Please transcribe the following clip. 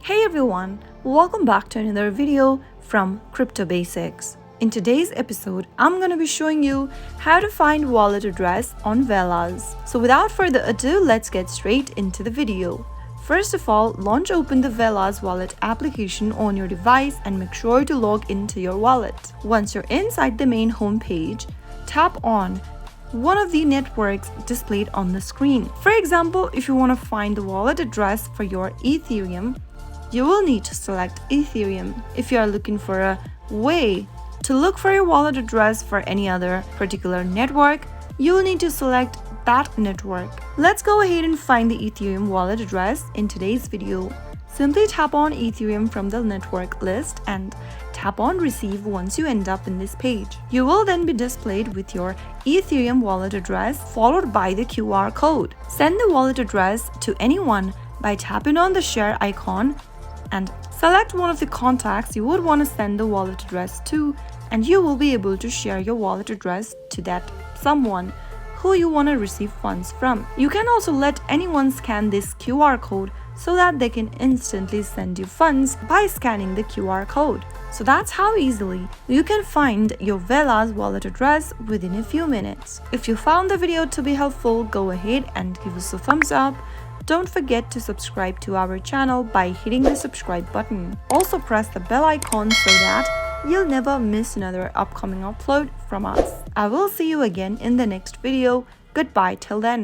Hey everyone, welcome back to another video from Crypto Basics. In today's episode, I'm going to be showing you how to find wallet address on Velas. So without further ado, let's get straight into the video. First of all, open the Velas wallet application on your device and make sure to log into your wallet. Once you're inside the main home page, tap on one of the networks displayed on the screen. For example, if you want to find the wallet address for your Ethereum, you will need to select Ethereum. If you are looking for a way to look for your wallet address for any other particular network, you will need to select that network. Let's go ahead and find the Ethereum wallet address in today's video. Simply tap on Ethereum from the network list and tap on Receive once you end up in this page. You will then be displayed with your Ethereum wallet address followed by the QR code. Send the wallet address to anyone by tapping on the share icon and select one of the contacts you would want to send the wallet address to, and you will be able to share your wallet address to that someone who you want to receive funds from. You can also let anyone scan this QR code so that they can instantly send you funds by scanning the QR code. So that's how easily you can find your Velas wallet address within a few minutes. If you found the video to be helpful, go ahead and give us a thumbs up. Don't forget to subscribe to our channel by hitting the subscribe button. Also press the bell icon so that you'll never miss another upcoming upload from us. I will see you again in the next video. Goodbye till then.